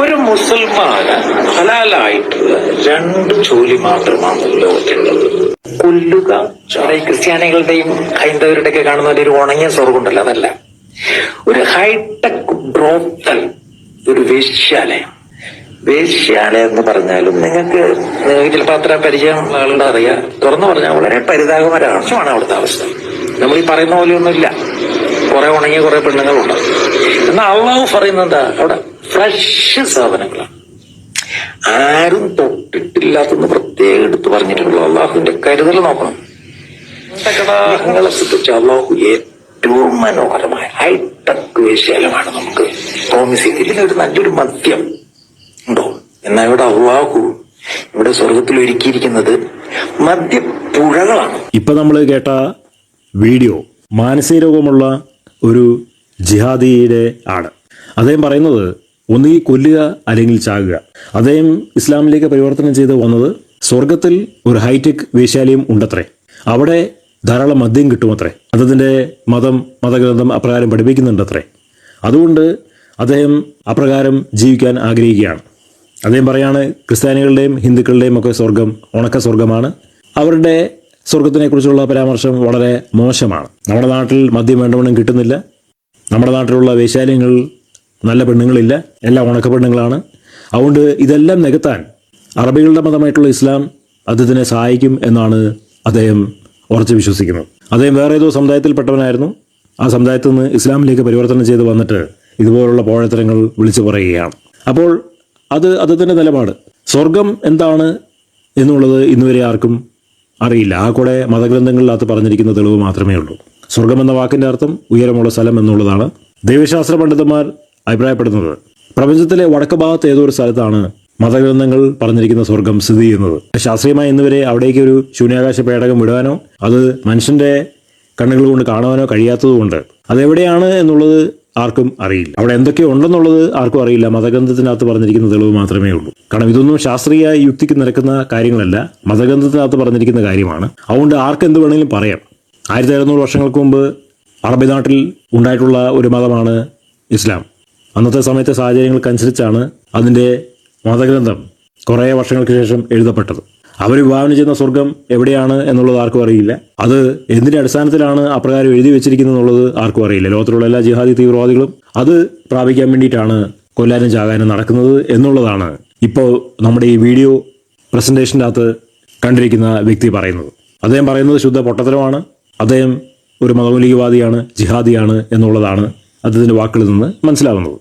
ഒരു മുസൽമാന് ഹലാലായിട്ടുള്ള 2 ജോലി മാത്രമാണ് ലോകത്തുള്ളത്: കൊല്ലുക. ഈ ക്രിസ്ത്യാനികളുടെയും ഹൈന്ദവരുടെയൊക്കെ കാണുന്ന ഒരു ഉണങ്ങിയ സ്വർഗമുണ്ടല്ലോ, അതല്ല. ഒരു ഹൈടെക് ബ്രോത്തൽ, ഒരു വേശ്യാലയം. വേശ്യാലയം എന്ന് പറഞ്ഞാലും നിങ്ങൾക്ക് ചിലപ്പോൾ അത്ര പരിചയം ആളുടെ അറിയാം. തുറന്നു പറഞ്ഞാൽ വളരെ പരിതാപകരമാണ് അവിടുത്തെ അവസ്ഥ. നമ്മൾ ഈ പറയുന്ന പോലെയൊന്നുമില്ല. കുറെ ഉണങ്ങിയ കുറെ പെണ്ണുങ്ങളുണ്ട്. എന്നാൽ അള്ളാഹു പറയുന്നത് എന്താ? അവിടെ ഫ്രഷ് സാധനങ്ങളാണ്, ആരും തൊട്ടിട്ടില്ലാത്തെന്ന് പ്രത്യേകം എടുത്ത് പറഞ്ഞിട്ടുള്ള അള്ളാഹുവിന്റെ കരുതൽ നോക്കണം. കടാഹങ്ങളെ സൃഷ്ടിച്ച അള്ളാഹു ഏറ്റവും മനോഹരമായ ഹൈടെക് വേശ്യാലയമാണ് നമുക്ക് പ്രോമിസ് ചെയ്ത്. ഇതിനൊരു നല്ലൊരു മദ്യം ഉണ്ടോ? എന്നാൽ ഇവിടെ അള്ളാഹു ഇവിടെ സ്വർഗത്തിൽ ഒരുക്കിയിരിക്കുന്നത് മദ്യപ്പുഴകളാണ്. ഇപ്പൊ നമ്മൾ കേട്ട വീഡിയോ മാനസിക രോഗമുള്ള ഒരു ജിഹാദിയുടെ ആണ്. അദ്ദേഹം പറയുന്നത് ഒന്നുകിൽ കൊല്ലുക അല്ലെങ്കിൽ ചാകുക. അദ്ദേഹം ഇസ്ലാമിലേക്ക് പരിവർത്തനം ചെയ്ത് വന്നത് സ്വർഗത്തിൽ ഒരു ഹൈടെക് വേശ്യാലയം ഉണ്ടത്രേ, അവിടെ ധാരാളം മദ്യം കിട്ടുമത്രേ, അതതിൻ്റെ മതഗ്രന്ഥം അപ്രകാരം പഠിപ്പിക്കുന്നുണ്ടത്രേ. അതുകൊണ്ട് അദ്ദേഹം അപ്രകാരം ജീവിക്കാൻ ആഗ്രഹിക്കുകയാണ്. അദ്ദേഹം പറയാണ്, ക്രിസ്ത്യാനികളുടെയും ഹിന്ദുക്കളുടെയും ഒക്കെ സ്വർഗം ഉണക്ക സ്വർഗമാണ്, അവരുടെ സ്വർഗത്തിനെക്കുറിച്ചുള്ള പരാമർശം വളരെ മോശമാണ്. നമ്മുടെ നാട്ടിൽ മദ്യം വേണ്ടവണ്ണം കിട്ടുന്നില്ല, നമ്മുടെ നാട്ടിലുള്ള വേശ്യാലയങ്ങൾ നല്ല പെണ്ണുങ്ങളില്ല, എല്ലാം ഉണക്ക പെണ്ണുങ്ങളാണ്. അതുകൊണ്ട് ഇതെല്ലാം നികത്താൻ അറബികളുടെ മതമായിട്ടുള്ള ഇസ്ലാം അദ്ദേഹത്തിനെ സഹായിക്കും എന്നാണ് അദ്ദേഹം ഉറച്ചു വിശ്വസിക്കുന്നത്. അദ്ദേഹം വേറെ ഏതോ സമുദായത്തിൽപ്പെട്ടവനായിരുന്നു. ആ സമുദായത്തിൽ നിന്ന് ഇസ്ലാമിലേക്ക് പരിവർത്തനം ചെയ്ത് വന്നിട്ട് ഇതുപോലുള്ള പോഴത്തരങ്ങൾ വിളിച്ചു പറയുകയാണ്. അപ്പോൾ അത് അദ്ദേഹത്തിൻ്റെ നിലപാട്. സ്വർഗം എന്താണ് എന്നുള്ളത് ഇന്നുവരെ ആർക്കും അറിയില്ല. ആ കൂടെ മതഗ്രന്ഥങ്ങളിനകത്ത് പറഞ്ഞിരിക്കുന്ന തെളിവ് മാത്രമേ ഉള്ളൂ. സ്വർഗം എന്ന വാക്കിൻ്റെ അർത്ഥം ഉയരമുള്ള സ്ഥലം എന്നുള്ളതാണ്. ദൈവശാസ്ത്ര പണ്ഡിതന്മാർ അഭിപ്രായപ്പെടുന്നത് പ്രപഞ്ചത്തിലെ വടക്ക് ഭാഗത്ത് ഏതോ ഒരു സ്ഥലത്താണ് മതഗ്രന്ഥങ്ങൾ പറഞ്ഞിരിക്കുന്ന സ്വർഗം സ്ഥിതി ചെയ്യുന്നത്. ശാസ്ത്രീയമായി ഇന്നുവരെ അവിടേക്ക് ഒരു ശൂന്യാകാശ പേടകം വിടാനോ അത് മനുഷ്യന്റെ കണ്ണുകൾ കൊണ്ട് കാണുവാനോ കഴിയാത്തതുകൊണ്ട് അതെവിടെയാണ് എന്നുള്ളത് ആർക്കും അറിയില്ല. അവിടെ എന്തൊക്കെ ഉണ്ടെന്നുള്ളത് ആർക്കും അറിയില്ല. മതഗ്രന്ഥത്തിനകത്ത് പറഞ്ഞിരിക്കുന്ന തെളിവ് മാത്രമേ ഉള്ളൂ. കാരണം ഇതൊന്നും ശാസ്ത്രീയ യുക്തിക്ക് നിരക്കുന്ന കാര്യങ്ങളല്ല, മതഗ്രന്ഥത്തിനകത്ത് പറഞ്ഞിരിക്കുന്ന കാര്യമാണ്. അതുകൊണ്ട് ആർക്കെന്ത് വേണമെങ്കിലും പറയാം. 1700 വർഷങ്ങൾക്ക് മുമ്പ് അറബി നാട്ടിൽ ഉണ്ടായിട്ടുള്ള ഒരു മതമാണ് ഇസ്ലാം. അന്നത്തെ സമയത്തെ സാഹചര്യങ്ങൾക്കനുസരിച്ചാണ് അതിൻ്റെ മതഗ്രന്ഥം കുറേ വർഷങ്ങൾക്ക് ശേഷം എഴുതപ്പെട്ടത്. അവർ വിഭാവന ചെയ്യുന്ന സ്വർഗം എവിടെയാണ് എന്നുള്ളത് ആർക്കും അറിയില്ല. അത് എന്തിൻ്റെ അടിസ്ഥാനത്തിലാണ് അപ്രകാരം എഴുതി വെച്ചിരിക്കുന്നത് എന്നുള്ളത് ആർക്കും അറിയില്ല. ലോകത്തിലുള്ള എല്ലാ ജിഹാദി തീവ്രവാദികളും അത് പ്രാപിക്കാൻ വേണ്ടിയിട്ടാണ് കൊല്ലാനും ചാകാനും നടക്കുന്നത് എന്നുള്ളതാണ് ഇപ്പോൾ നമ്മുടെ ഈ വീഡിയോ പ്രസൻറ്റേഷൻ്റെ അകത്ത് കണ്ടിരിക്കുന്ന വ്യക്തി പറയുന്നത്. അദ്ദേഹം പറയുന്നത് ശുദ്ധ പൊട്ടത്തരമാണ്. അദ്ദേഹം ഒരു മതമൗലികവാദിയാണ്, ജിഹാദിയാണ് എന്നുള്ളതാണ് അദ്ദേഹത്തിൻ്റെ വാക്കുകളിൽ നിന്ന് മനസ്സിലാവുന്നത്.